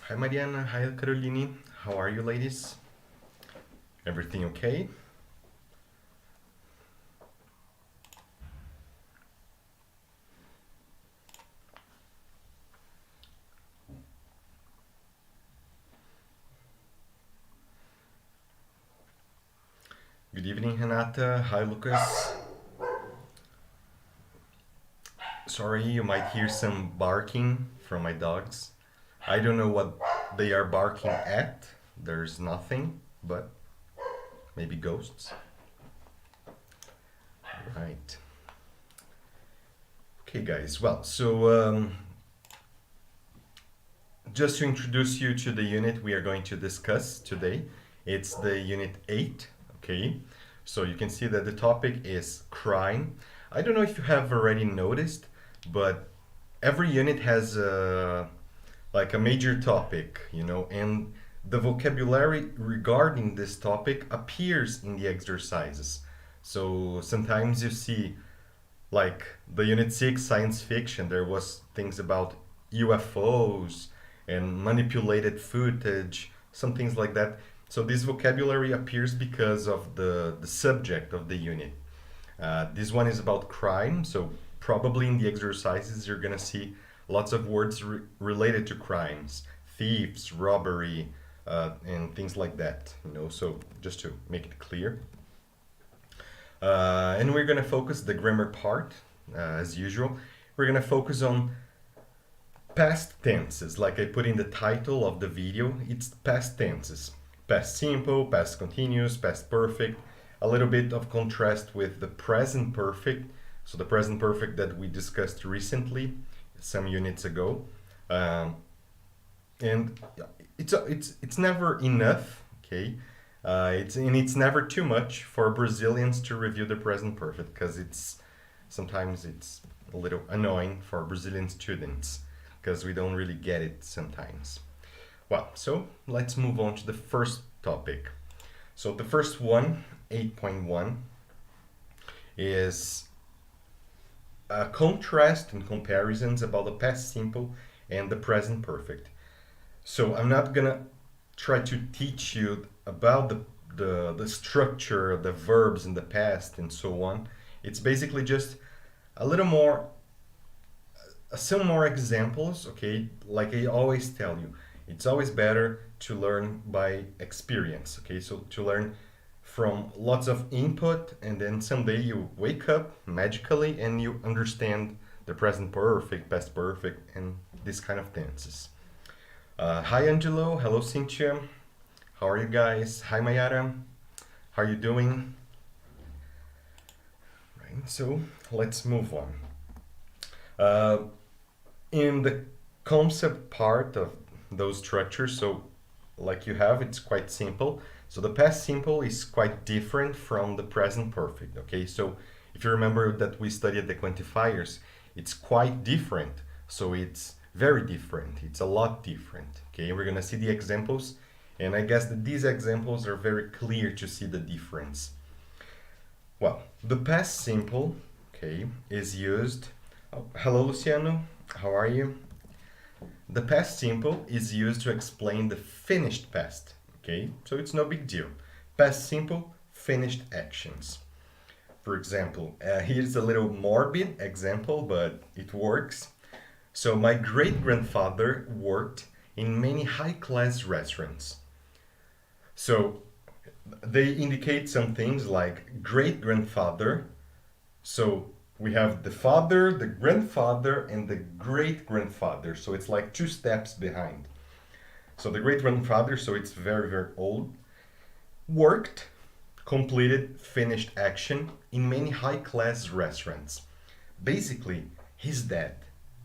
Hi Mariana, hi Caroline. How are you ladies? Everything okay? Good evening Renata. Hi Lucas. Sorry, you might hear some barking from my dogs. I don't know what they are barking at. There's nothing, but maybe ghosts. Right. Okay guys, just to introduce you to the unit we are going to discuss today. It's the unit 8, okay? So you can see that the topic is crime. I don't know if you have already noticed, but every unit has like a major topic, and the vocabulary regarding this topic appears in the exercises. So sometimes you see, like the unit 6 science fiction, there was things about UFOs and manipulated footage, some things like that. So this vocabulary appears because of the subject of the unit. This one is about crime, so probably in the exercises you're gonna see lots of words related to crimes, thieves, robbery, and things like that. So just to make it clear. And we're gonna focus the grammar part, as usual. We're gonna focus on past tenses, like I put in the title of the video. It's past tenses: past simple, past continuous, past perfect. A little bit of contrast with the present perfect. So the present perfect that we discussed recently, some units ago. And it's never enough, okay? It's never too much for Brazilians to review the present perfect, because sometimes it's a little annoying for Brazilian students because we don't really get it sometimes. Well, so let's move on to the first topic. So the first one, 8.1, is a contrast and comparisons about the past simple and the present perfect. So I'm not gonna try to teach you about the structure, the verbs in the past and so on. It's basically just a little more, some more examples, okay? Like I always tell you, it's always better to learn by experience, okay? So to learn from lots of input, and then someday you wake up magically and you understand the present perfect, past perfect, and this kind of tenses. Hi Angelo, hello Cynthia, how are you guys? Hi Mayara, how are you doing? Right, so let's move on. In the concept part of those structures, so like you have, it's quite simple. So the past simple is quite different from the present perfect, okay? So if you remember that we studied the quantifiers, it's quite different. So it's very different. It's a lot different, okay? We're gonna see the examples, and I guess that these examples are very clear to see the difference. Well, the past simple, okay, is used. Oh, hello, Luciano. How are you? The past simple is used to explain the finished past, okay? So it's no big deal. Past simple, finished actions. For example, here's a little morbid example, but it works. So my great-grandfather worked in many high-class restaurants. So they indicate some things like great-grandfather. So we have the father, the grandfather, and the great-grandfather. So it's like two steps behind. So the great-grandfather, so it's very, very old, worked, completed, finished action in many high-class restaurants. Basically, he's dead.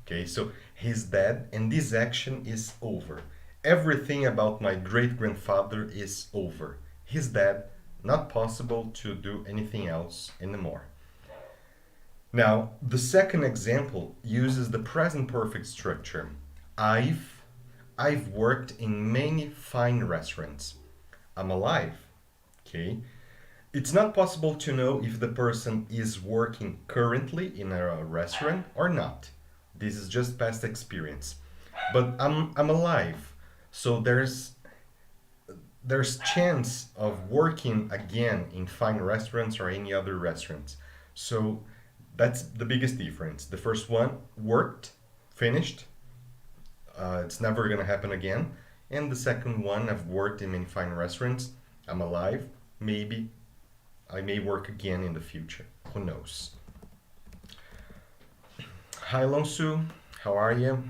Okay, so he's dead, and this action is over. Everything about my great-grandfather is over. He's dead, not possible to do anything else anymore. Now, the second example uses the present perfect structure. I've worked in many fine restaurants. I'm alive. Okay? It's not possible to know if the person is working currently in a restaurant or not. This is just past experience. But I'm alive. So there's chance of working again in fine restaurants or any other restaurants. So that's the biggest difference. The first one worked, finished. It's never gonna happen again. And the second one, I've worked in many fine restaurants. I'm alive. Maybe I may work again in the future. Who knows? Hi, Alonso. How are you?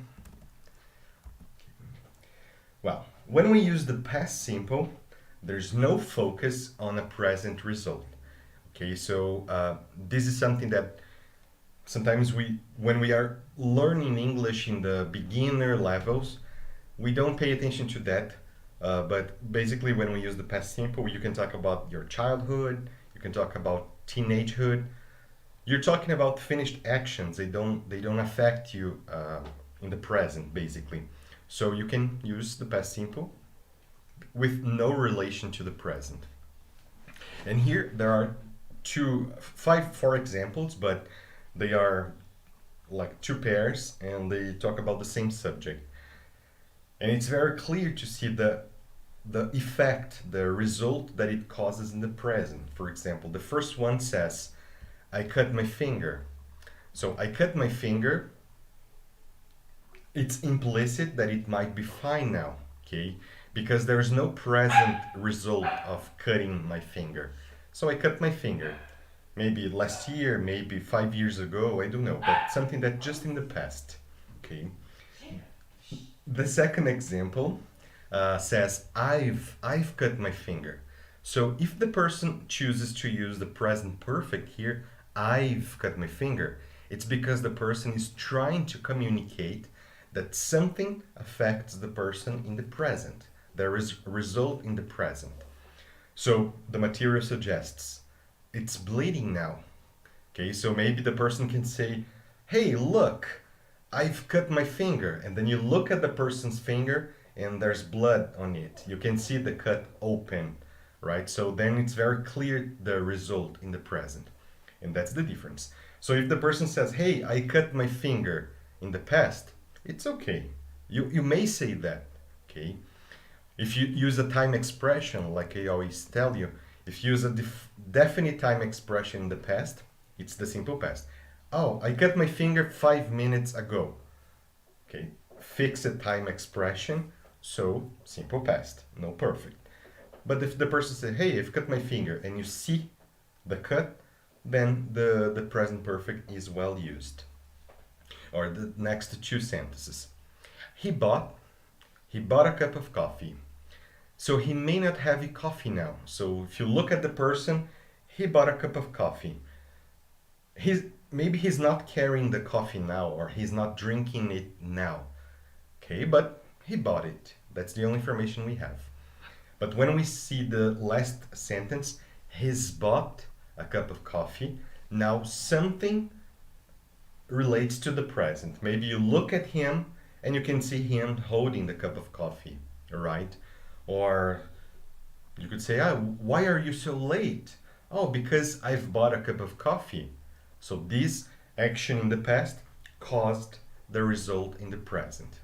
Well, when we use the past simple, there's no focus on a present result. Okay, so this is something that sometimes when we are learning English in the beginner levels, we don't pay attention to that. But basically, when we use the past simple, you can talk about your childhood, you can talk about teenagehood. You're talking about finished actions. They don't affect you in the present, basically. So you can use the past simple with no relation to the present. And here there are four examples, but they are like two pairs and they talk about the same subject. And it's very clear to see the effect, the result that it causes in the present. For example, the first one says, I cut my finger. So I cut my finger, it's implicit that it might be fine now, okay? Because there's no present result of cutting my finger. So I cut my finger. Maybe last year, maybe 5 years ago, I don't know, but something that just in the past, okay? The second example says, I've cut my finger. So if the person chooses to use the present perfect here, I've cut my finger, it's because the person is trying to communicate that something affects the person in the present. There is a result in the present. So the material suggests it's bleeding now. Okay, so maybe the person can say, hey, look, I've cut my finger. And then you look at the person's finger and there's blood on it. You can see the cut open, right? So then it's very clear the result in the present. And that's the difference. So if the person says, hey, I cut my finger in the past, it's okay. You may say that, okay? If you use a time expression, like I always tell you, if you use a definite time expression in the past, it's the simple past. Oh, I cut my finger 5 minutes ago. Okay, fixed time expression, so simple past, no perfect. But if the person says, hey, I've cut my finger, and you see the cut, then the present perfect is well used. Or the next two sentences. He bought a cup of coffee. So he may not have coffee now. So if you look at the person, he bought a cup of coffee. Maybe he's not carrying the coffee now, or he's not drinking it now. Okay, but he bought it. That's the only information we have. But when we see the last sentence, he's bought a cup of coffee, now something relates to the present. Maybe you look at him and you can see him holding the cup of coffee, right? Or you could say, why are you so late? Oh, because I've bought a cup of coffee. So this action in the past caused the result in the present.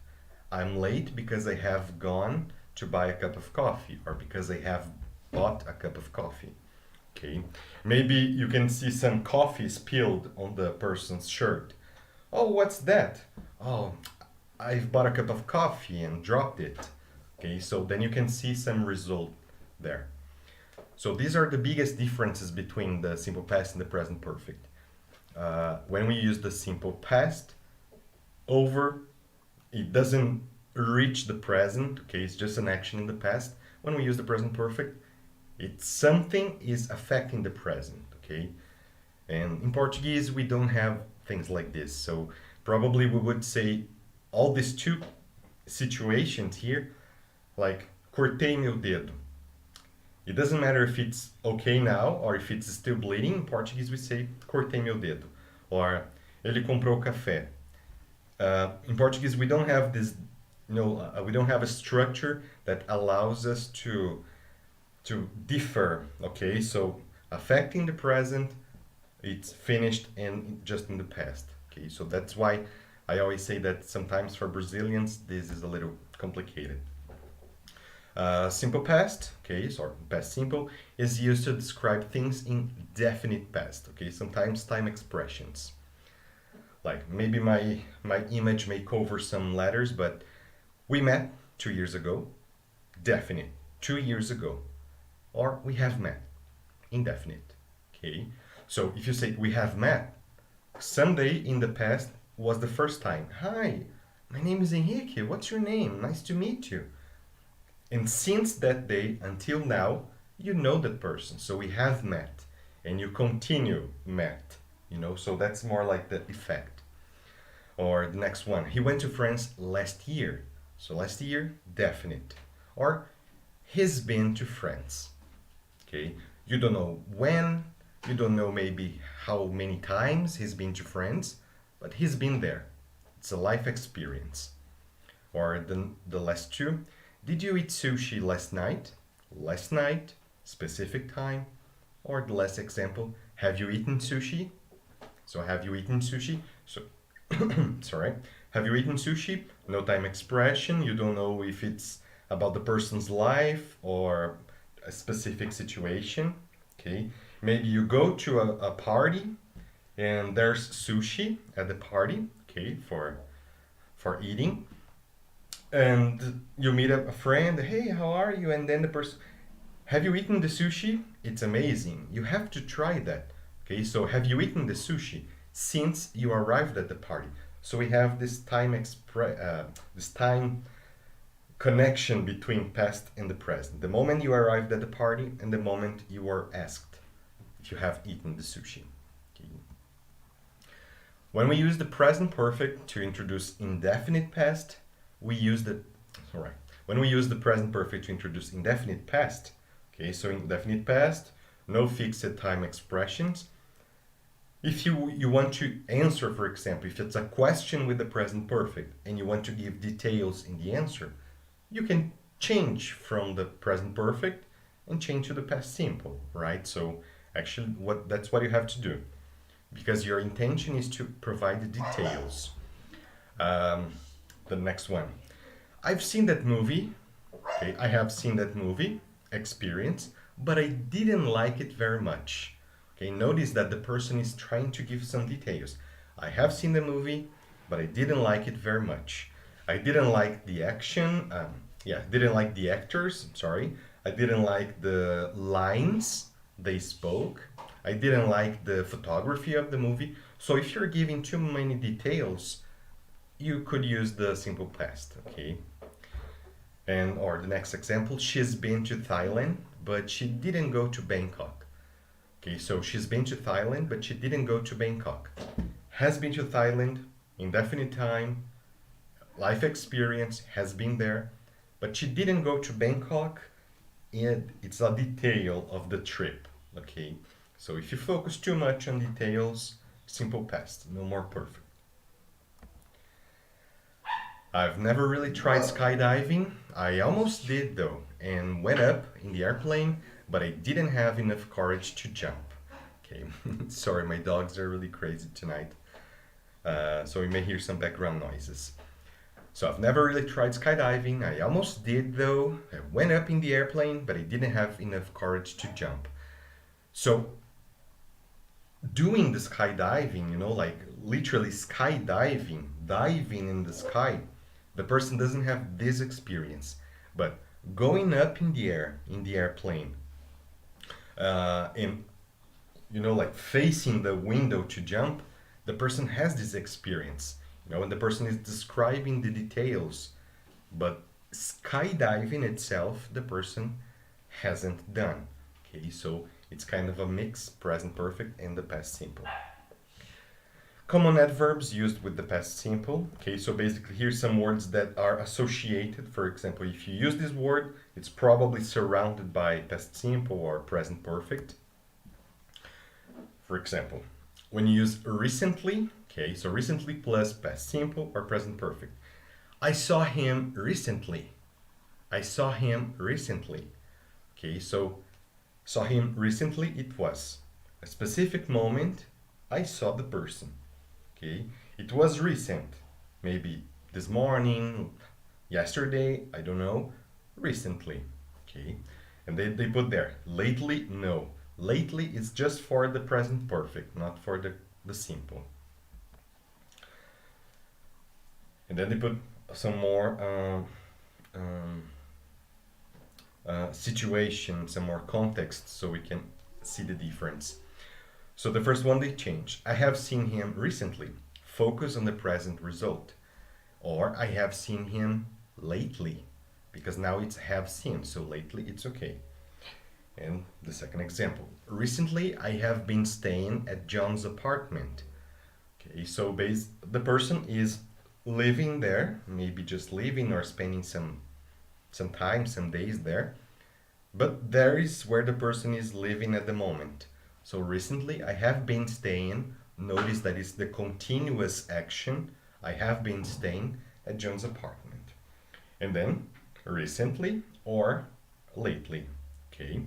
I'm late because I have gone to buy a cup of coffee, or because I have bought a cup of coffee. Okay, maybe you can see some coffee spilled on the person's shirt. Oh, what's that? Oh, I've bought a cup of coffee and dropped it. Okay, so then you can see some result there. So these are the biggest differences between the simple past and the present perfect. When we use the simple past, over, it doesn't reach the present. Okay, it's just an action in the past. When we use the present perfect, it's something is affecting the present. Okay, and in Portuguese we don't have things like this. So probably we would say all these two situations here, like cortei meu dedo. It doesn't matter if it's okay now or if it's still bleeding. In Portuguese we say cortei meu dedo, or ele comprou café. In Portuguese we don't have this, we don't have a structure that allows us to differ. Okay, so affecting the present, it's finished and just in the past. Okay, so that's why I always say that sometimes for Brazilians this is a little complicated. Simple past, okay, so past simple, is used to describe things in definite past, okay, sometimes time expressions. Like maybe my image may cover some letters, but we met 2 years ago, definite, 2 years ago. Or we have met, indefinite, okay? So if you say we have met, someday in the past was the first time. Hi, my name is Henrique, what's your name? Nice to meet you. And since that day until now, you know that person. So we have met and you continue met, so that's more like the effect. Or the next one, he went to France last year. So last year, definite. Or he's been to France. Okay, you don't know when, you don't know maybe how many times he's been to France, but he's been there. It's a life experience. Or the last two, did you eat sushi last night? Last night, specific time. Or the last example, have you eaten sushi? So have you eaten sushi? So sorry, have you eaten sushi? No time expression. You don't know if it's about the person's life or a specific situation. Okay, maybe you go to a party and there's sushi at the party. Okay, for eating, and you meet up a friend. Hey, how are you? And then the person, have you eaten the sushi? It's amazing. You have to try that. Okay, so have you eaten the sushi since you arrived at the party? So we have this this time connection between past and the present. The moment you arrived at the party and the moment you were asked if you have eaten the sushi. Okay. When we use the present perfect to introduce indefinite past, we use the when we use the present perfect to introduce indefinite past. Okay, so indefinite past, no fixed time expressions. If you want to answer, for example, if it's a question with the present perfect and you want to give details in the answer, you can change from the present perfect and change to the past simple, right? So actually that's what you have to do, because your intention is to provide the details. The next one, I've seen that movie. Okay, I have seen that movie, experience, but I didn't like it very much. Okay, notice that the person is trying to give some details. I have seen the movie, but I didn't like it very much. I didn't like the action. Didn't like the actors. Sorry. I didn't like the lines they spoke. I didn't like the photography of the movie. So if you're giving too many details, you could use the simple past. Okay. And or the next example, she's been to Thailand, but she didn't go to Bangkok. Okay, so she's been to Thailand, but she didn't go to Bangkok. Has been to Thailand, indefinite time, life experience, has been there, but she didn't go to Bangkok. It's a detail of the trip. Okay, so if you focus too much on details, simple past, no more perfect. I've never really tried skydiving. I almost did though, and went up in the airplane, but I didn't have enough courage to jump. Okay, sorry, my dogs are really crazy tonight, so you may hear some background noises. So I've never really tried skydiving. I almost did though. I went up in the airplane, but I didn't have enough courage to jump. So doing the skydiving, like literally skydiving, diving in the sky, the person doesn't have this experience. But going up in the air, in the airplane, and like facing the window to jump, the person has this experience, and the person is describing the details. But skydiving itself, the person hasn't done. Okay, so it's kind of a mix, present perfect and the past simple. Common adverbs used with the past simple. Okay, so basically here's some words that are associated. For example, if you use this word, it's probably surrounded by past simple or present perfect. For example, when you use recently, okay, so recently plus past simple or present perfect. I saw him recently. I saw him recently. Okay, so saw him recently, it was a specific moment. I saw the person. Okay, it was recent, maybe this morning, yesterday, I don't know, recently. Okay, and they put there, lately, no. Lately is just for the present perfect, not for the simple. And then they put some more situations, some more context, so we can see the difference. So the first one they changed. I have seen him recently. Focus on the present result. Or I have seen him lately, because now it's have seen, so lately it's okay. And the second example. Recently I have been staying at John's apartment. Okay, so the person is living there, maybe just living or spending some time, some days there. But there is where the person is living at the moment. So recently I have been staying. Notice that it's the continuous action. I have been staying at John's apartment. And then recently or lately. Okay.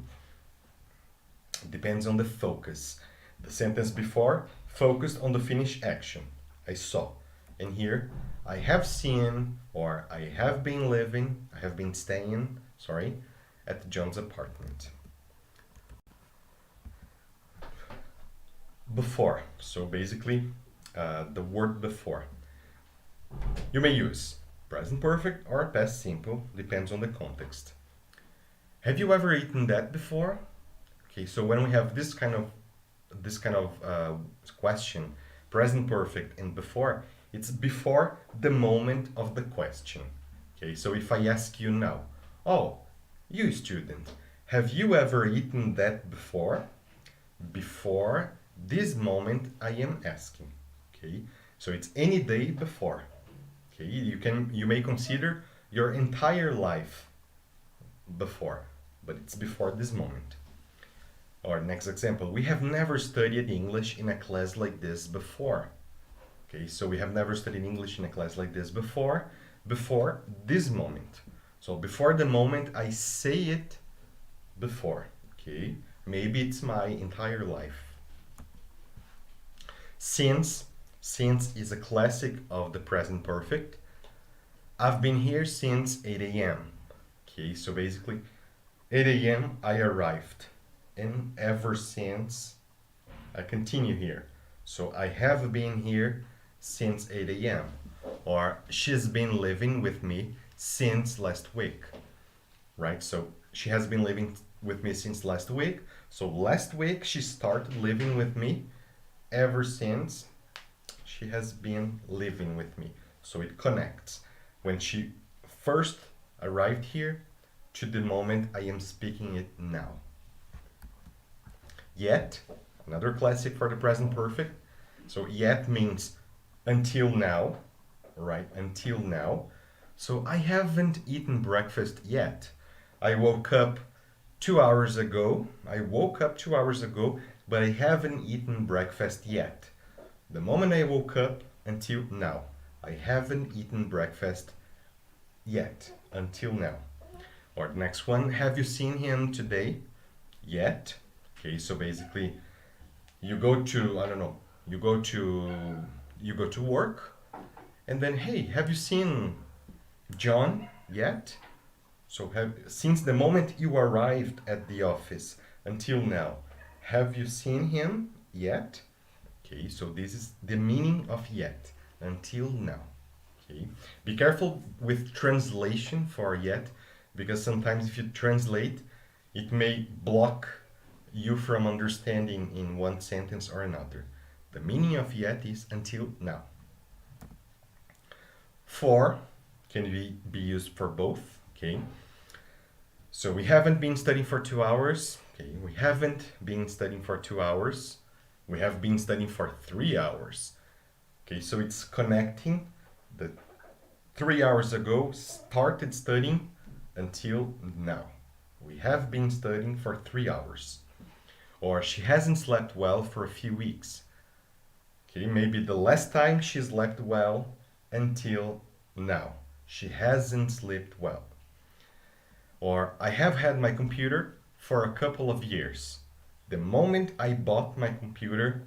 Depends on the focus. The sentence before focused on the finished action. I saw. And here I have seen or I have been living, I have been staying, at John's apartment. Before. So basically the word before. You may use present perfect or past simple, depends on the context. Have you ever eaten that before? Okay, so when we have this kind of question, present perfect and before, it's before the moment of the question. Okay, so if I ask you now, oh, you student, have you ever eaten that before? Before this moment I am asking. Okay, so it's any day before. Okay, you may consider your entire life before, but it's before this moment. Or next example, we have never studied English in a class like this before. Okay, so we have never studied English in a class like this before this moment. So before the moment I say it before. Okay, maybe it's my entire life. Since is a classic of the present perfect. I've been here since 8 a.m. Okay, so basically 8 a.m. I arrived. And ever since I continue here. So I have been here since 8 a.m. Or she's been living with me since last week. Right? So she has been living with me since last week. So last week she started living with me. Ever since she has been living with me. So it connects when she first arrived here to the moment I am speaking it now. Yet, another classic for the present perfect. So yet means until now, right? Until now. So I haven't eaten breakfast yet. I woke up 2 hours ago. But I haven't eaten breakfast yet. The moment I woke up until now. I haven't eaten breakfast yet. Until now. Or the next one, have you seen him today? Yet. Okay, so basically you go to work and then, hey, have you seen John yet? So since the moment you arrived at the office until now, have you seen him yet? Okay, so this is the meaning of yet, until now. Okay, be careful with translation for yet, because sometimes if you translate, it may block you from understanding in one sentence or another. The meaning of yet is until now. For can be used for both. Okay. So we haven't been studying for 2 hours. Okay. We haven't been studying for 2 hours. We have been studying for 3 hours. Okay. So it's connecting the 3 hours ago started studying until now. We have been studying for 3 hours. Or she hasn't slept well for a few weeks. Okay, maybe the last time she slept well until now. She hasn't slept well. Or I have had my computer for a couple of years. The moment I bought my computer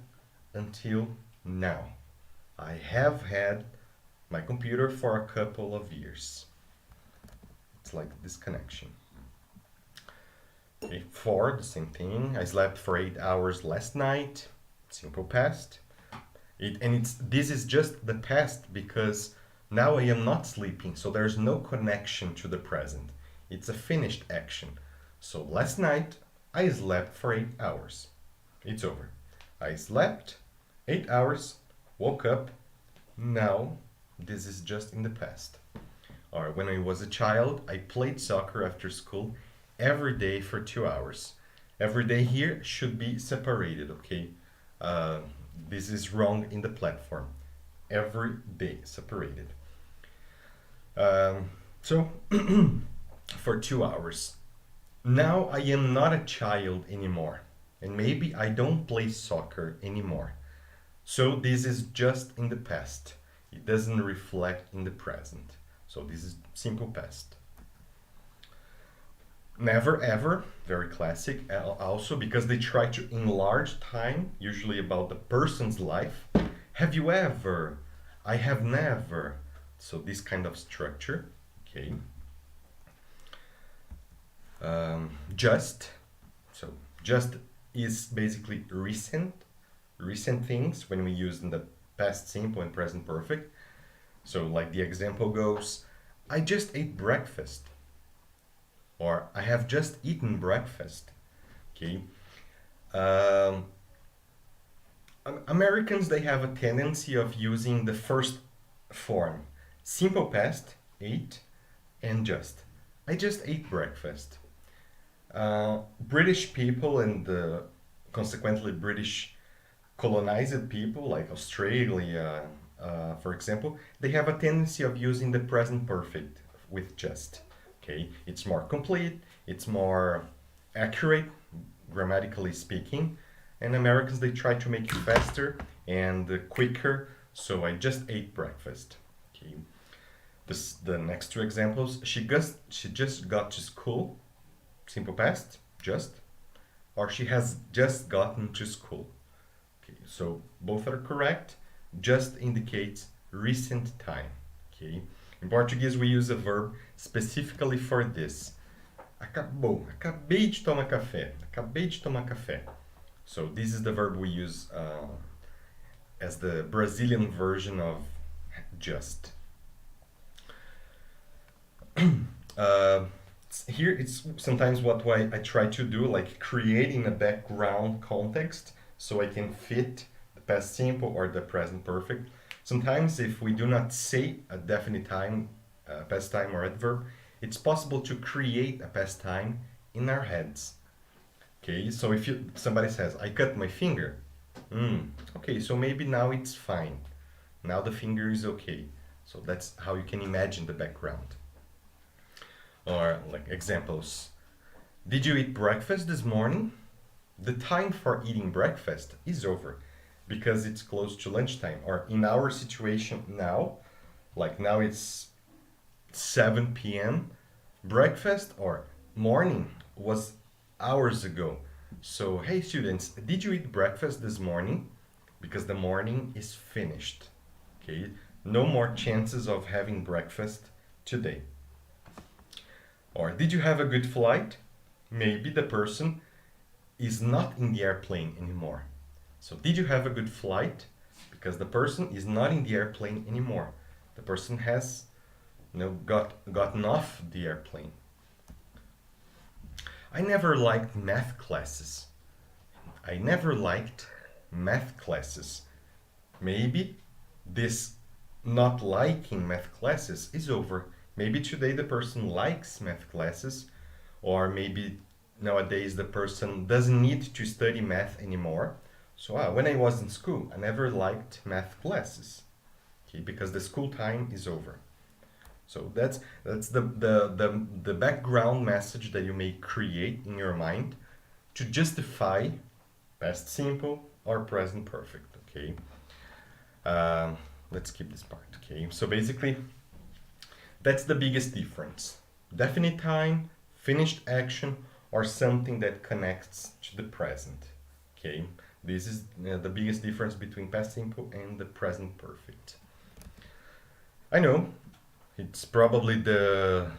until now. I have had my computer for a couple of years. it's like this connection. Okay, 4, the same thing. I slept for 8 hours last night. Simple past. This is just the past because now I am not sleeping, so there's no connection to the present. It's a finished action. So last night I slept for 8 hours. It's over. I slept 8 hours, woke up. Now this is just in the past. Or when I was a child, I played soccer after school every day for 2 hours. Every day here should be separated, okay? This is wrong in the platform. Every day separated. So for 2 hours. Now I am not a child anymore. And maybe I don't play soccer anymore. So this is just in the past. It doesn't reflect in the present. So this is simple past. Never ever, very classic also, because they try to enlarge time, usually about the person's life. Have you ever? I have never. So this kind of structure, okay. Just, so just is basically recent things when we use in the past simple and present perfect. So like the example goes, I just ate breakfast. Or I have just eaten breakfast. Okay. Americans, they have a tendency of using the first form. Simple past, ate, and just. I just ate breakfast. British people and consequently British colonized people like Australia, for example, they have a tendency of using the present perfect with just. Okay, it's more complete, it's more accurate, grammatically speaking, and Americans, they try to make it faster and quicker. So I just ate breakfast. Okay, the next two examples: she just got to school, simple past, just, or she has just gotten to school. Okay, so both are correct. Just indicates recent time. Okay. In Portuguese, we use a verb specifically for this. Acabou. Acabei de tomar café. Acabei de tomar café. So this is the verb we use as the Brazilian version of just. Here it's sometimes what I try to do, like creating a background context so I can fit the past simple or the present perfect. Sometimes if we do not say a definite time, past time or adverb, it's possible to create a past time in our heads. Okay, so if somebody says, I cut my finger. Okay, so maybe now it's fine. Now the finger is okay. So that's how you can imagine the background. Or like examples. Did you eat breakfast this morning? The time for eating breakfast is over, because it's close to lunchtime. Or in our situation now, like now it's 7 p.m. Breakfast or morning was hours ago. So, hey students, did you eat breakfast this morning? Because the morning is finished. Okay, no more chances of having breakfast today. Or did you have a good flight? Maybe the person is not in the airplane anymore. So did you have a good flight? Because the person is not in the airplane anymore. The person has gotten off the airplane. I never liked math classes. I never liked math classes. Maybe this not liking math classes is over. Maybe today the person likes math classes, or maybe nowadays the person doesn't need to study math anymore. So when I was in school, I never liked math classes, okay, because the school time is over. So that's the background message that you may create in your mind to justify past simple or present perfect. Okay. Let's keep this part. Okay. So basically, that's the biggest difference: definite time, finished action, or something that connects to the present. Okay. This is the biggest difference between past simple and the present perfect. I know it's probably the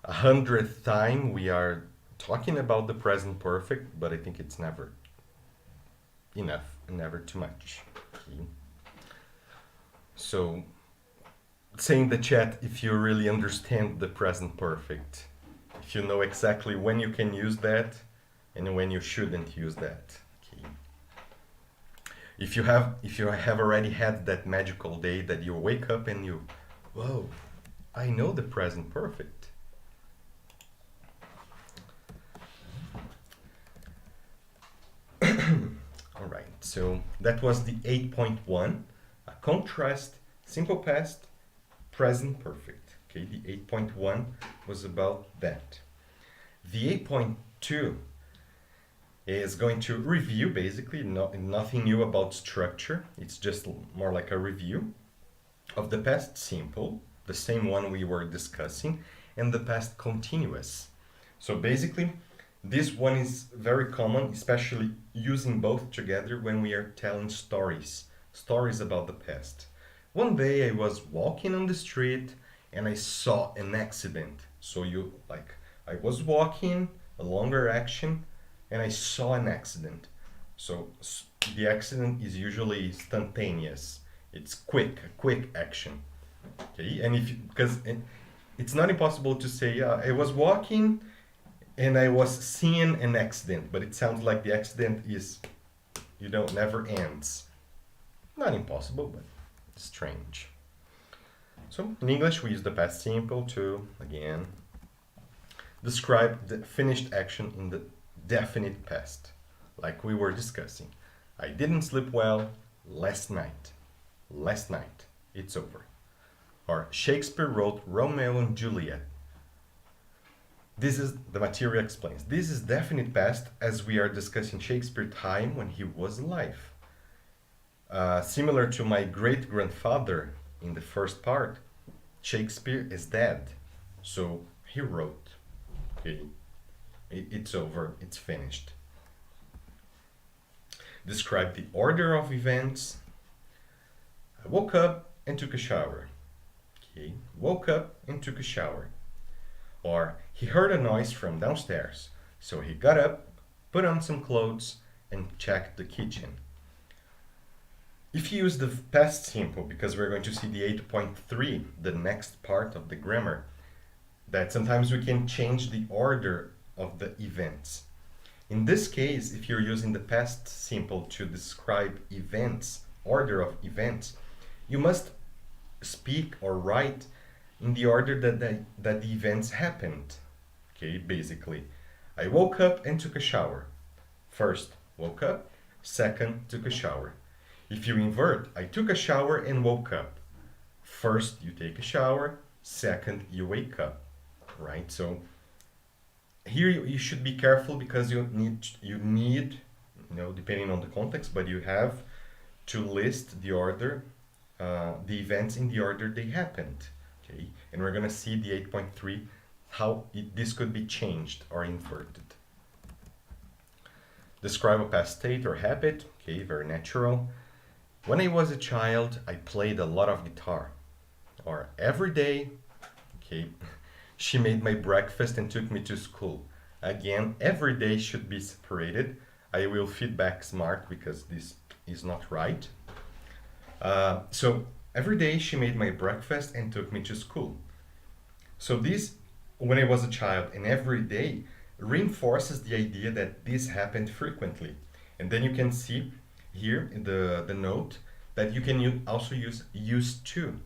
100th time we are talking about the present perfect, but I think it's never enough, never too much. Okay. So, say in the chat if you really understand the present perfect, if you know exactly when you can use that and when you shouldn't use that. Okay. If you have already had that magical day that you wake up and you, whoa, I know the present perfect. All right, so that was the 8.1, a contrast, simple past, present perfect. Okay, the 8.1 was about that. The 8.2 is going to review, basically, nothing new about structure. It's just more like a review of the past simple, the same one we were discussing, and the past continuous. So basically, this one is very common, especially using both together when we are telling stories about the past. One day I was walking on the street and I saw an accident. So I was walking, a longer action, and I saw an accident. So the accident is usually instantaneous. It's quick, a quick action. Okay, and because it's not impossible to say, I was walking and I was seeing an accident, but it sounds like the accident is, never ends. Not impossible, but strange. So in English, we use the past simple to, again, describe the finished action in the definite past, like we were discussing. I didn't sleep well last night. Last night, it's over. Or Shakespeare wrote Romeo and Juliet. This is the material explains. This is definite past as we are discussing Shakespeare time when he was alive. Similar to my great-grandfather in the first part, Shakespeare is dead. So he wrote. Okay. It's over, it's finished. Describe the order of events. I woke up and took a shower. Okay. Woke up and took a shower. Or he heard a noise from downstairs, so he got up, put on some clothes, and checked the kitchen. If you use the past simple, because we're going to see the 8.3, the next part of the grammar, that sometimes we can change the order of the events. In this case, if you're using the past simple to describe events, order of events, you must speak or write in the order that the events happened. Okay, basically. I woke up and took a shower. First, woke up. Second, took a shower. If you invert, I took a shower and woke up. First, you take a shower. Second, you wake up. Right? So here you should be careful because you need, depending on the context, but you have to list the order, the events in the order they happened. Okay, and we're going to see the 8.3, how this could be changed or inverted. Describe a past state or habit. Okay, very natural. When I was a child, I played a lot of guitar. Or every day, okay, she made my breakfast and took me to school. Again, every day should be separated. I will feedback smart because this is not right. So every day she made my breakfast and took me to school. So this, when I was a child and every day, reinforces the idea that this happened frequently. And then you can see here in the note that you can also use used to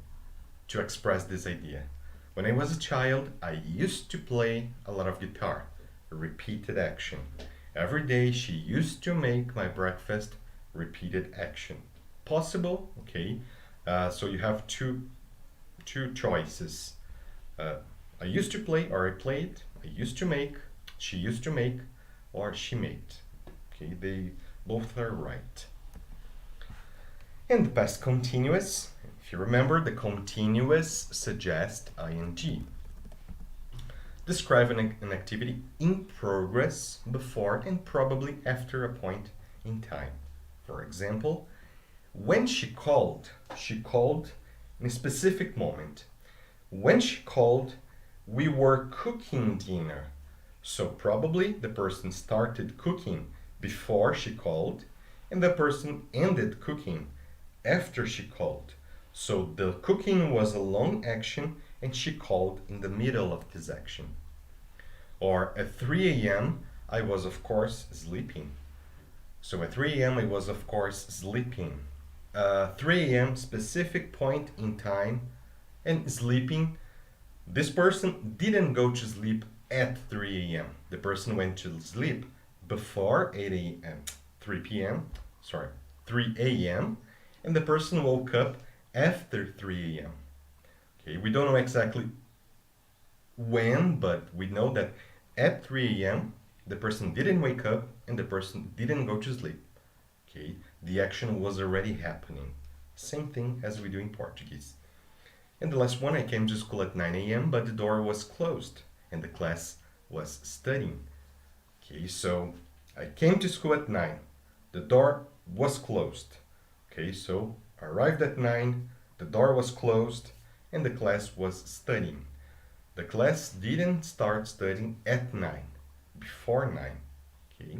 express this idea. When I was a child, I used to play a lot of guitar. Repeated action. Every day she used to make my breakfast. Repeated action. Possible, okay. So you have two choices. I used to play or I played. I used to make. She used to make, or she made. Okay, they both are right. And the past continuous. If you remember, the continuous suggests ing. Describe an activity in progress before and probably after a point in time. For example, when she called in a specific moment. When she called, we were cooking dinner. So probably the person started cooking before she called, and the person ended cooking after she called. So the cooking was a long action and she called in the middle of this action. Or at 3 a.m., I was, of course, sleeping. So at 3 a.m., I was, of course, sleeping. 3 a.m., specific point in time, and sleeping. This person didn't go to sleep at 3 a.m. The person went to sleep before 8 a.m., 3 p.m., sorry, 3 a.m., and the person woke up after 3 a.m. Okay, we don't know exactly when, but we know that at 3 a.m. the person didn't wake up and the person didn't go to sleep. Okay, the action was already happening. Same thing as we do in Portuguese. And the last one, I came to school at 9 a.m., but the door was closed and the class was studying. Okay, so I came to school at 9. The door was closed. Okay, so I arrived at 9, the door was closed, and the class was studying. The class didn't start studying at 9, before 9. Okay,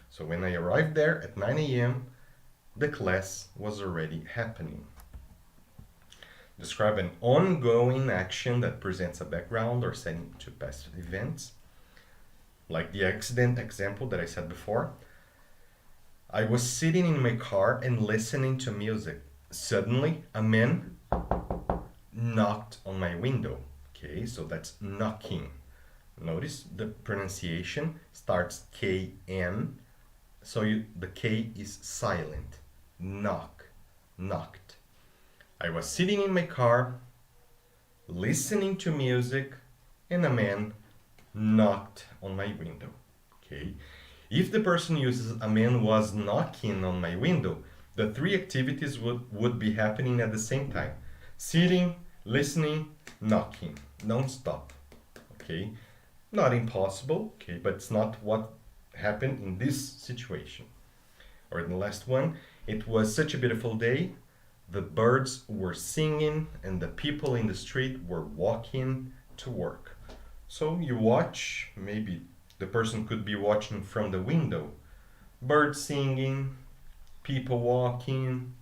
so when I arrived there at 9 a.m., the class was already happening. Describe an ongoing action that presents a background or setting to past events. Like the accident example that I said before. I was sitting in my car and listening to music. Suddenly, a man knocked on my window. Okay, so that's knocking. Notice the pronunciation starts KN, so the K is silent. Knock, knocked. I was sitting in my car, listening to music, and a man knocked on my window. Okay, if the person uses a man was knocking on my window, the three activities would be happening at the same time. Sitting, listening, knocking, non-stop. Okay, not impossible, okay, but it's not what happened in this situation. Or the last one, it was such a beautiful day. The birds were singing and the people in the street were walking to work. So you watch, maybe the person could be watching from the window. Birds singing, people walking,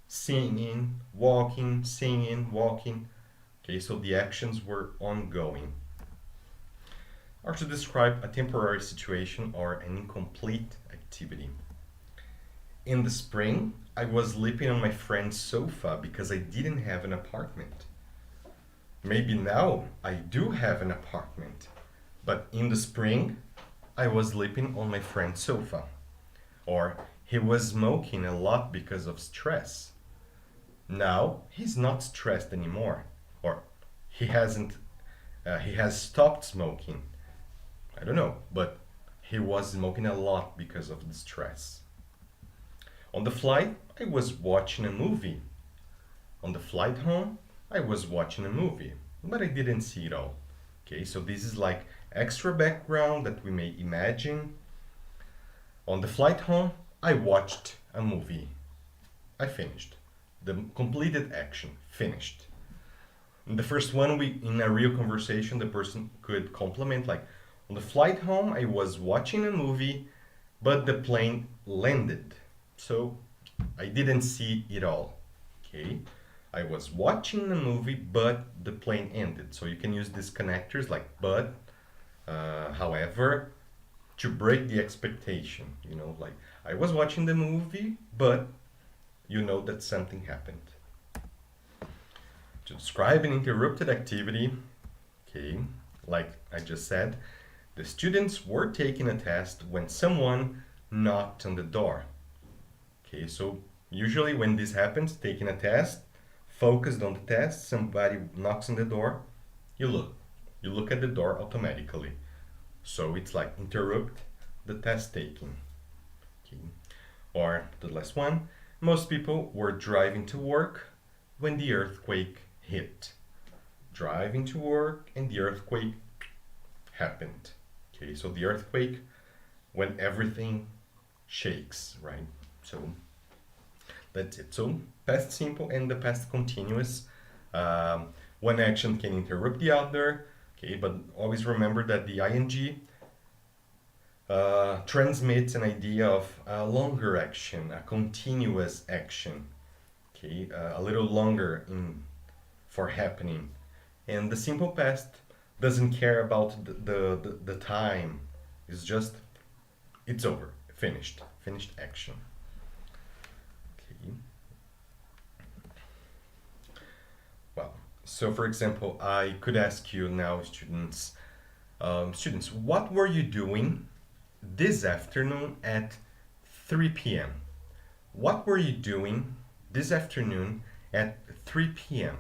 singing, walking, singing, walking. Okay, so the actions were ongoing. Or to describe a temporary situation or an incomplete activity. In the spring, I was sleeping on my friend's sofa because I didn't have an apartment. Maybe now I do have an apartment, but in the spring, I was sleeping on my friend's sofa. Or he was smoking a lot because of stress. Now he's not stressed anymore. Or he has stopped smoking. I don't know, but he was smoking a lot because of the stress. On the flight, I was watching a movie. On the flight home, I was watching a movie, but I didn't see it all. Okay, so this is like extra background that we may imagine. On the flight home, I watched a movie. I finished. The completed action, finished. In the first one, in a real conversation, the person could complement like, on the flight home, I was watching a movie, but the plane landed. So I didn't see it all. Okay, I was watching the movie, but the plane ended. So you can use these connectors like but, however, to break the expectation. You know, like I was watching the movie, but you know that something happened. To describe an interrupted activity, okay, like I just said, the students were taking a test when someone knocked on the door. Okay, so usually when this happens, taking a test, focused on the test, somebody knocks on the door, you look at the door automatically. So it's like interrupt the test taking. Okay. Or the last one, most people were driving to work when the earthquake hit. Driving to work and the earthquake happened. Okay, so the earthquake when everything shakes, right? So that's it. So past simple and the past continuous. One action can interrupt the other. Okay, but always remember that the ing transmits an idea of a longer action, a continuous action, okay, a little longer for happening. And the simple past doesn't care about the time. It's just, it's over, finished action. Okay. Well, so for example, I could ask you now, students, what were you doing this afternoon at 3 p.m.? What were you doing this afternoon at 3 p.m.?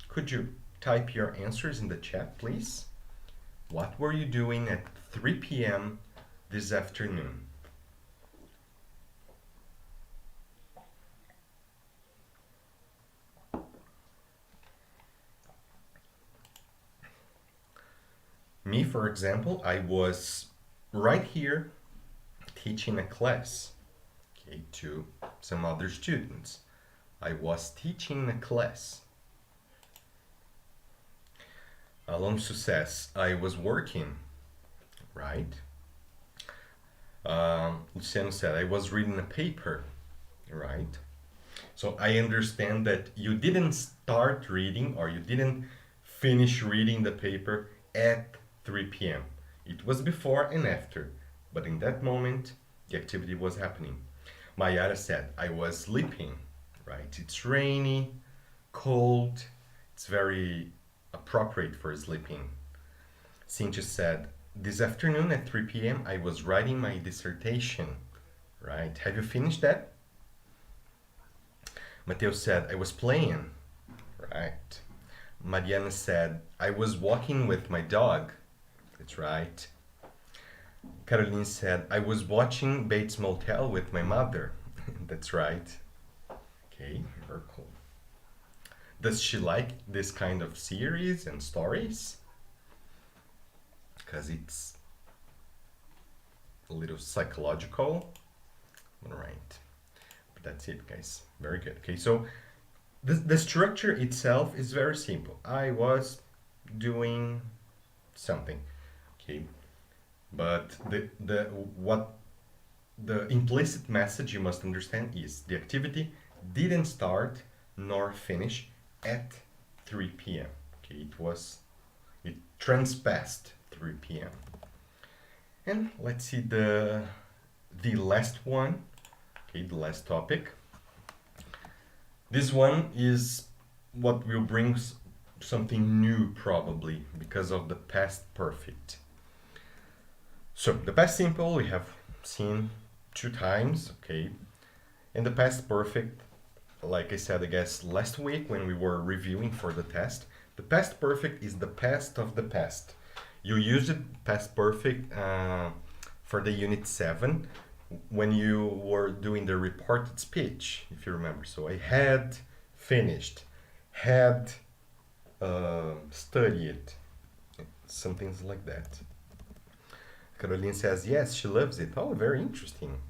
Could you type your answers in the chat, please? What were you doing at 3 p.m. this afternoon? Me, for example, I was right here teaching a class, okay, to some other students. I was teaching a class. Alonso says, I was working, right? Luciano said, I was reading a paper, right? So I understand that you didn't start reading or you didn't finish reading the paper at 3 p.m. It was before and after, but in that moment, the activity was happening. Mayara said, I was sleeping, right? It's rainy, cold, it's very appropriate for sleeping. Cynthia said, this afternoon at 3 p.m. I was writing my dissertation, right? Have you finished that? Mateo said, I was playing, right? Mariana said, I was walking with my dog. That's right. Caroline said, I was watching Bates Motel with my mother. That's right. Okay, very cool. Does she like this kind of series and stories? Because it's a little psychological. All right. But that's it, guys. Very good. Okay, so the structure itself is very simple. I was doing something. Okay, but the implicit message you must understand is the activity didn't start nor finish at 3 p.m. Okay, it transpassed 3 p.m. And let's see the last one. Okay, the last topic. This one is what will bring something new probably because of the past perfect. So the past simple we have seen 2 times, okay? And the past perfect, like I said, I guess last week when we were reviewing for the test, the past perfect is the past of the past. You used past perfect for the unit 7 when you were doing the reported speech, if you remember. So I had finished, had studied, some things like that. Caroline says, yes, she loves it. Oh, very interesting.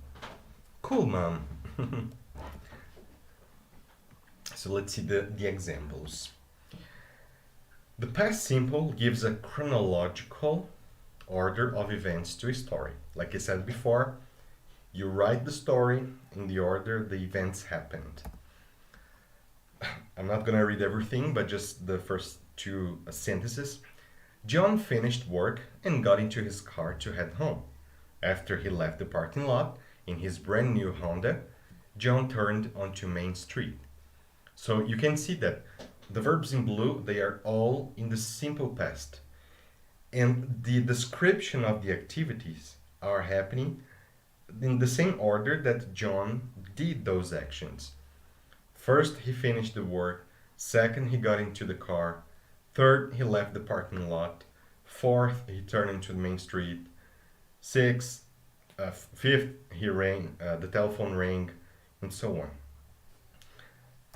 Cool, mom. So let's see the examples. The past simple gives a chronological order of events to a story. Like I said before, you write the story in the order the events happened. I'm not gonna read everything, but just the first 2 sentences. John finished work and got into his car to head home. After he left the parking lot in his brand new Honda, John turned onto Main Street. So you can see that the verbs in blue, they are all in the simple past. And the description of the activities are happening in the same order that John did those actions. First, he finished the work. Second, he got into the car. Third, he left the parking lot. Fourth, he turned into the main street. Fifth, he rang, the telephone rang, and so on.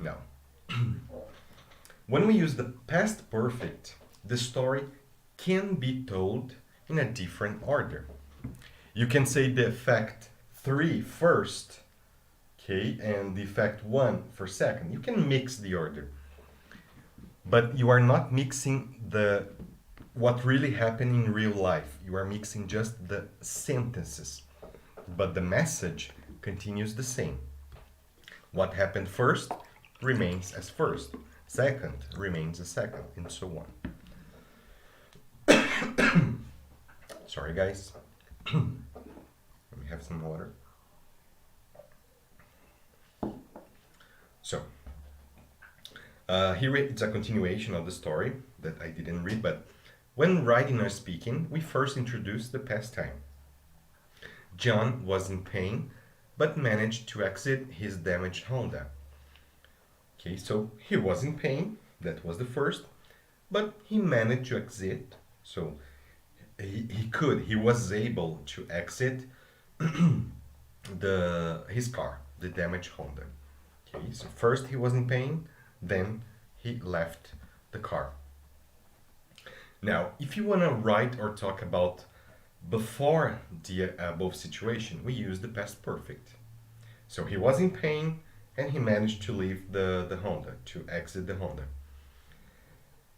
Now, when we use the past perfect, the story can be told in a different order. You can say the effect 3 first, okay, and the effect 1 for second. You can mix the order, but you are not mixing the what really happened in real life. You are mixing just the sentences, but the message continues the same. What happened first remains as first. Second remains as second, and so on. Sorry, guys. Let me have some water. So, here it's a continuation of the story that I didn't read, but when writing or speaking, we first introduce the past time. John was in pain, but managed to exit his damaged Honda. Okay, so he was in pain, that was the first, but he managed to exit, so he was able to exit his car, the damaged Honda. Okay, so first he was in pain, then he left the car. Now, if you want to write or talk about before the above situation, we use the past perfect. So he was in pain and he managed to leave the Honda, to exit the Honda.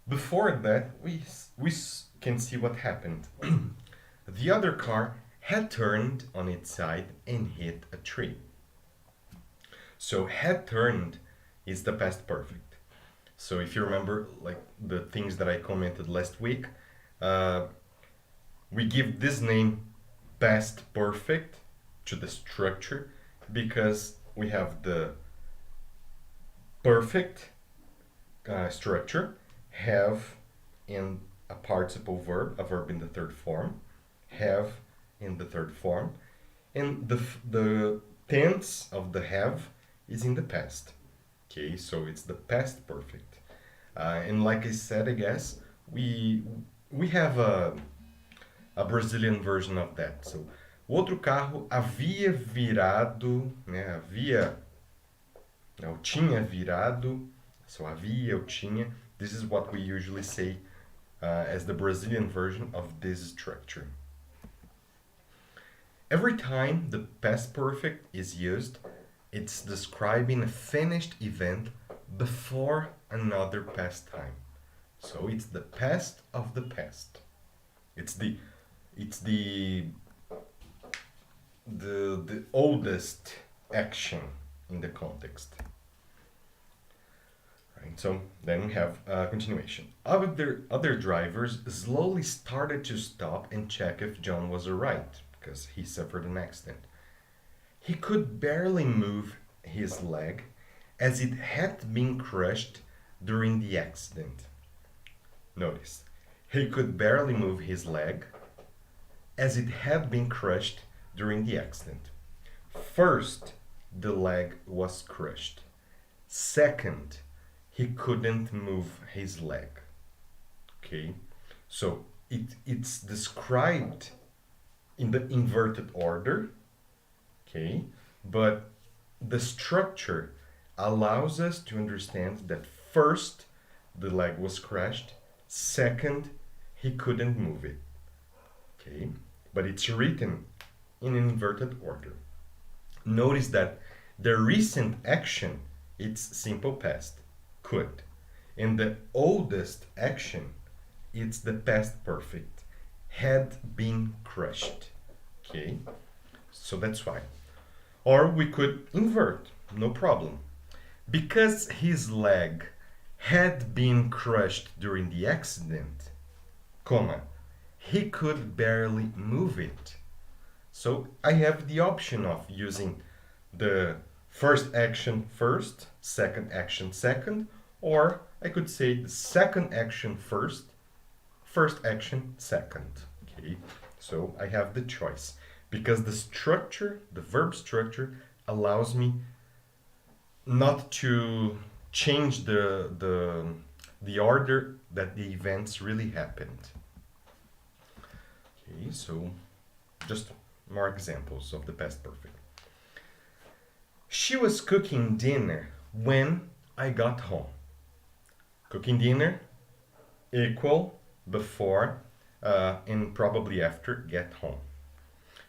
Before that, we can see what happened. The other car had turned on its side and hit a tree. So had turned is the past perfect. So if you remember, like the things that I commented last week, we give this name past perfect to the structure because we have the perfect structure, have in a participle verb, a verb in the third form, have in the third form, and the tense of the have is in the past. Okay, so it's the past perfect. And like I said, I guess we have a Brazilian version of that. So o outro carro havia virado, né? Eu tinha virado. So havia, eu tinha. This is what we usually say as the Brazilian version of this structure. Every time the past perfect is used, it's describing a finished event before another past time. So it's the past of the past. It's the oldest action in the context. Right, so then we have continuation. Other drivers slowly started to stop and check if John was alright, because he suffered an accident. He could barely move his leg as it had been crushed during the accident. Notice, he could barely move his leg as it had been crushed during the accident. First, the leg was crushed. Second, he couldn't move his leg. Okay, so it's described in the inverted order. Okay, but the structure allows us to understand that first the leg was crushed, second he couldn't move it. Okay, but it's written in an inverted order. Notice that the recent action, it's simple past, could, and the oldest action, it's the past perfect, had been crushed. Okay, so that's why. Or we could invert, no problem. Because his leg had been crushed during the accident, comma, he could barely move it. So I have the option of using the first action first, second action second, or I could say the second action first action second. Okay, so I have the choice because the structure, the verb structure, allows me not to change the order that the events really happened. Okay, so just more examples of the past perfect. She was cooking dinner when I got home. Cooking dinner equal before and probably after get home.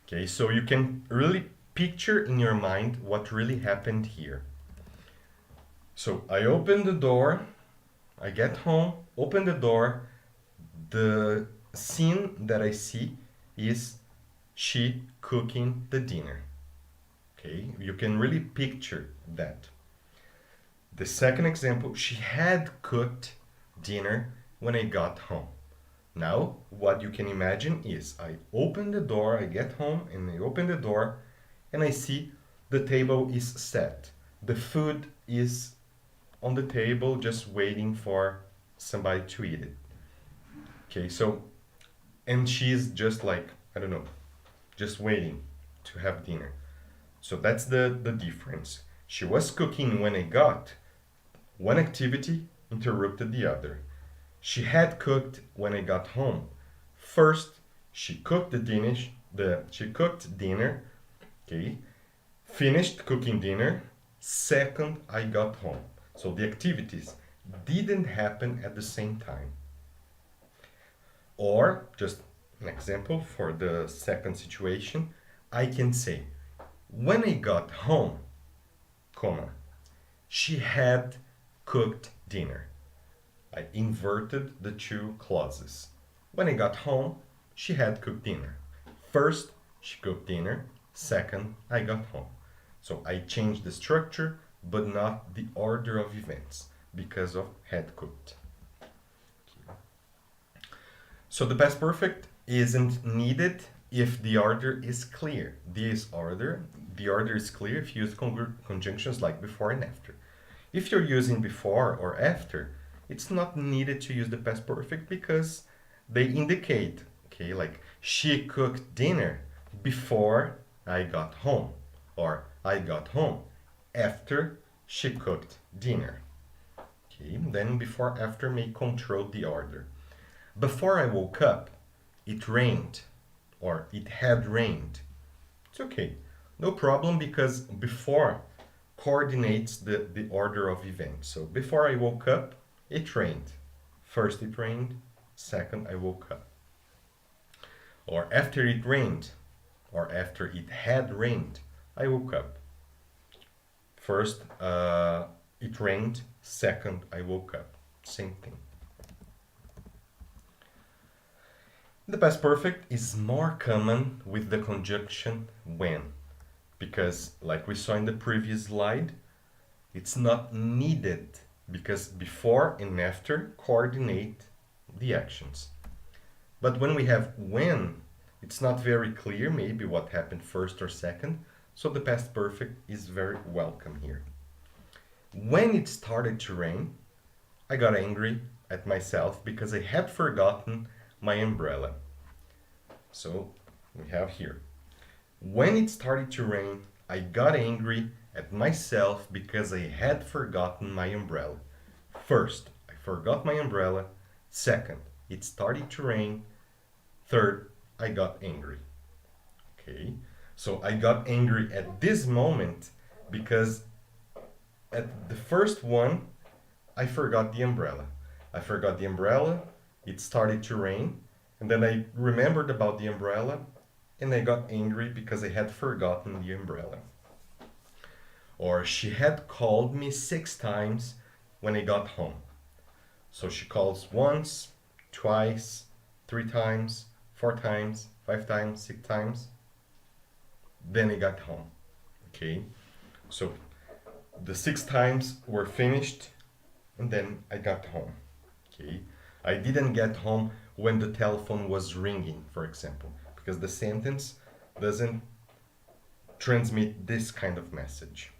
Okay, so you can really picture in your mind what really happened here. So I open the door, I get home, open the door, the scene that I see is she cooking the dinner. Okay, you can really picture that. The second example, she had cooked dinner when I got home. Now, what you can imagine is I open the door, I get home and I open the door and I see the table is set. The food is on the table just waiting for somebody to eat it. Okay, so, and she's just like, I don't know, just waiting to have dinner. So that's the difference. She was cooking when I got. One activity interrupted the other. She had cooked when I got home. First, she cooked she cooked dinner, okay? Finished cooking dinner. Second, I got home. So the activities didn't happen at the same time. Or, just an example for the second situation, I can say, when I got home, comma, she had cooked dinner. I inverted the two clauses. When I got home, she had cooked dinner. First, she cooked dinner. Second, I got home. So I changed the structure, but not the order of events because of had cooked. So the past perfect isn't needed if the order is clear. The order is clear if you use conjunctions like before and after. If you're using before or after, it's not needed to use the past perfect because they indicate, okay, like she cooked dinner before I got home, or I got home after she cooked dinner. Okay, then before after may control the order. Before I woke up, it rained, or it had rained. It's okay, no problem, because before coordinates the order of events. So before I woke up, it rained. First it rained, second I woke up. Or after it rained, or after it had rained, I woke up. First it rained, second I woke up. Same thing. The past perfect is more common with the conjunction when, because like we saw in the previous slide, it's not needed because before and after coordinate the actions. But when we have when, it's not very clear maybe what happened first or second, so the past perfect is very welcome here. When it started to rain, I got angry at myself because I had forgotten my umbrella. So we have here, when it started to rain, I got angry at myself because I had forgotten my umbrella. First, I forgot my umbrella. Second, it started to rain. Third, I got angry. Okay, so I got angry at this moment because at the first one, I forgot the umbrella. I forgot the umbrella, it started to rain, and then I remembered about the umbrella, and I got angry because I had forgotten the umbrella. Or she had called me 6 times when I got home. So she calls once, twice, 3 times, 4 times, 5 times, 6 times. Then I got home. Okay, so the 6 times were finished, and then I got home. Okay, I didn't get home when the telephone was ringing, for example, because the sentence doesn't transmit this kind of message.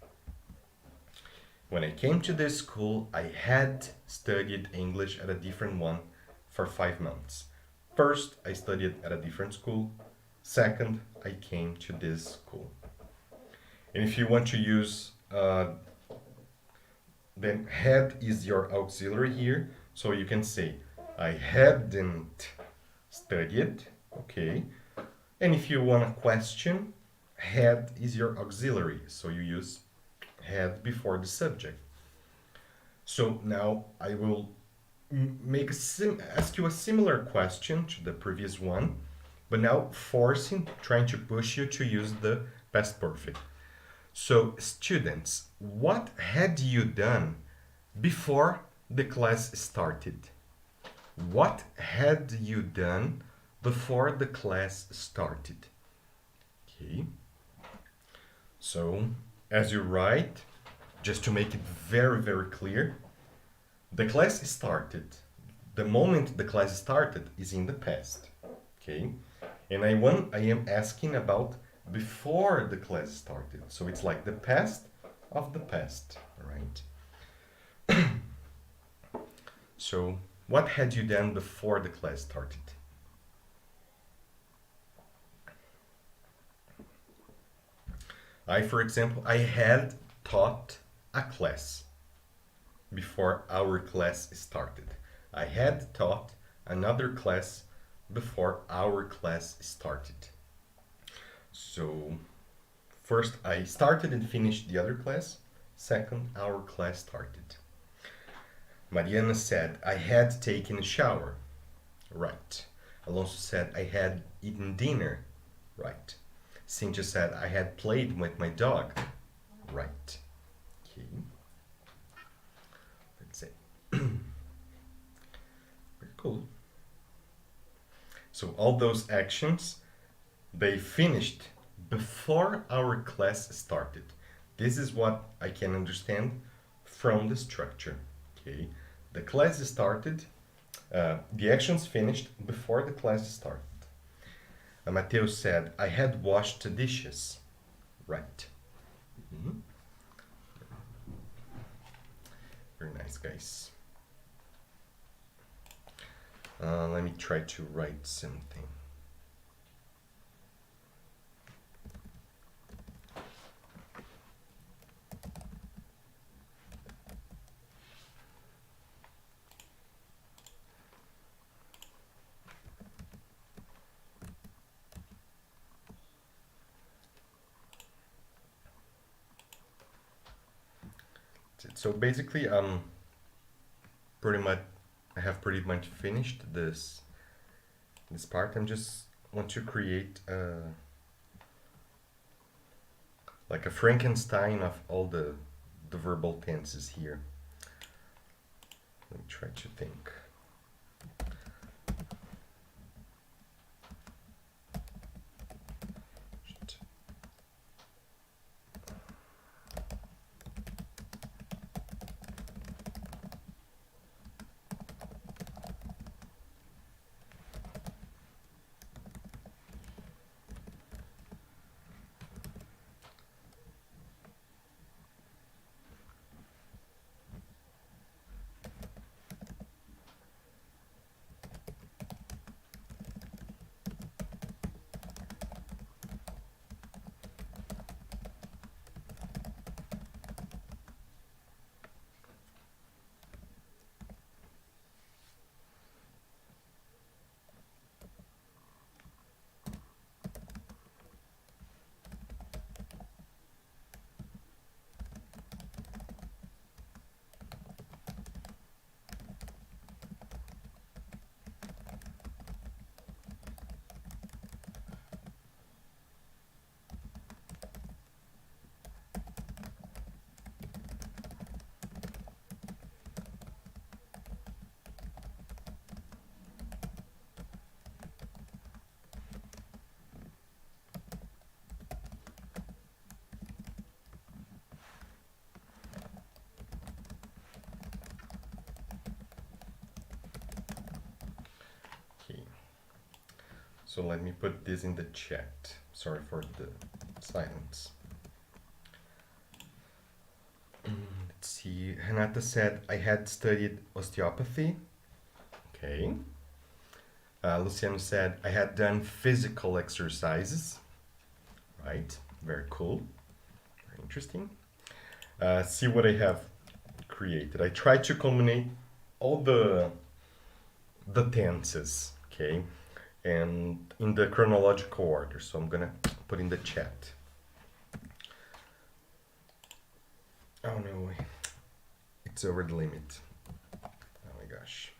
When I came to this school, I had studied English at a different one for 5 months. First, I studied at a different school. Second, I came to this school. And if you want to use, then had is your auxiliary here. So you can say, I hadn't studied, okay. And if you want a question, had is your auxiliary. So you use had before the subject. So now I will ask you a similar question to the previous one, but now trying to push you to use the past perfect. So students, what had you done before the class started? what had you done before the class started? Okay. So, as you write, just to make it very, very clear, the class started. The moment the class started is in the past. Okay. And I am asking about before the class started. So it's like the past of the past, right? So what had you done before the class started? For example, I had taught a class before our class started. I had taught another class before our class started. So first I started and finished the other class. Second, our class started. Mariana said, I had taken a shower. Right. Alonso said, I had eaten dinner. Right. Cynthia said, I had played with my dog. Right. Okay. Let's see. Very cool. So all those actions, they finished before our class started. This is what I can understand from the structure. Okay. The class started, the actions finished before the class started. Mateo said, I had washed the dishes. Right. Mm-hmm. Very nice, guys. Let me try to write something. So basically, pretty much, I have pretty much finished this part. I'm just want to create like a Frankenstein of all the verbal tenses here. Let me try to think. So let me put this in the chat. Sorry for the silence. Let's see. Renata said, I had studied osteopathy. Okay. Luciano said, I had done physical exercises. Right. Very cool. Very interesting. See what I have created. I tried to combine all the tenses. Okay. And in the chronological order. So I'm gonna put in the chat. Oh no, it's over the limit. Oh my gosh.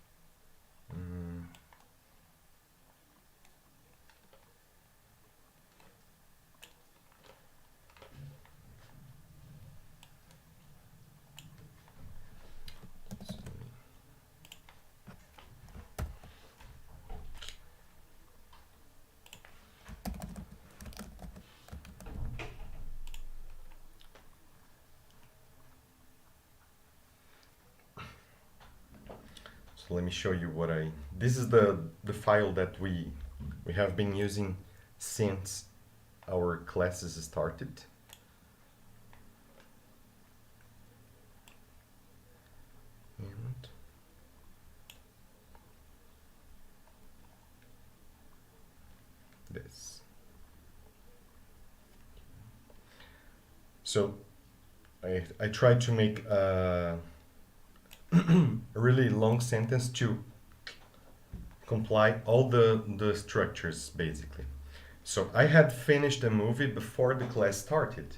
So let me show you what this is the file that we have been using since our classes started. And this. So I tried to make a really long sentence to comply all the structures basically. So I had finished the movie before the class started.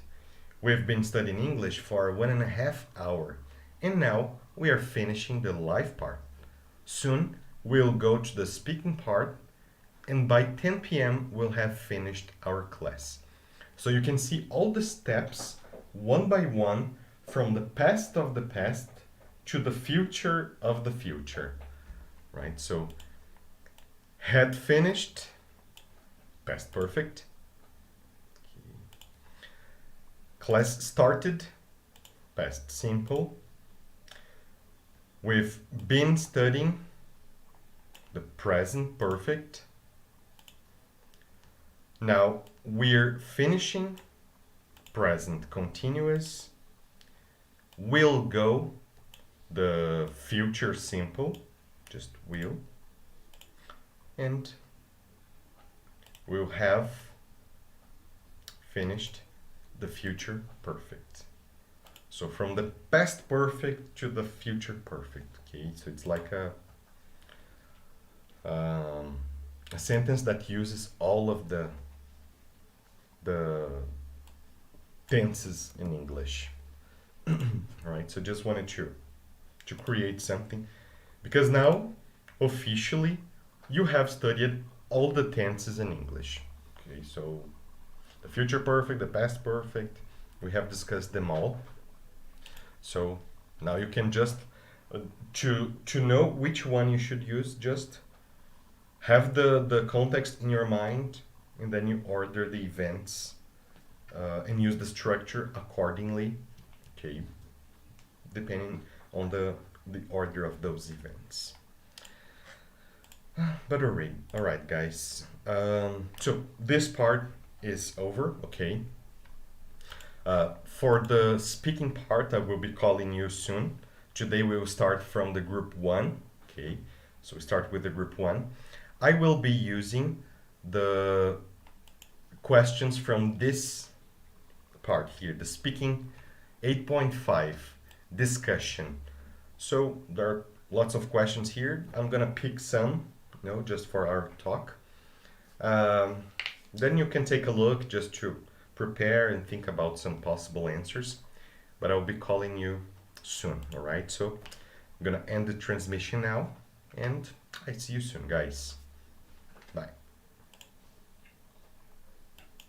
We've been studying English for 1.5 hours, and now we are finishing the live part. Soon we'll go to the speaking part, and by 10 p.m. we'll have finished our class. So you can see all the steps one by one from the past of the past to the future of the future, right? So had finished, past perfect. Class started, past simple. We've been studying, the present perfect. Now we're finishing, present continuous. Will go, the future simple, just will. And we'll have finished, the future perfect. So from the past perfect to the future perfect. Okay, so it's like a sentence that uses all of the tenses in English. All right, so just wanted to create something, because now officially you have studied all the tenses in English. Okay, so the future perfect, the past perfect, we have discussed them all. So now you can just to know which one you should use, just have the context in your mind, and then you order the events and use the structure accordingly, okay, depending on the order of those events. But all right guys, so this part is over, okay. For the speaking part, I will be calling you soon. Today we will start from the group 1, okay, so we start with the group 1. I will be using the questions from this part here, the speaking 8.5 discussion. So there are lots of questions here. I'm gonna pick some, just for our talk. Then you can take a look just to prepare and think about some possible answers. But I'll be calling you soon, all right? So I'm gonna end the transmission now, and I see you soon, guys.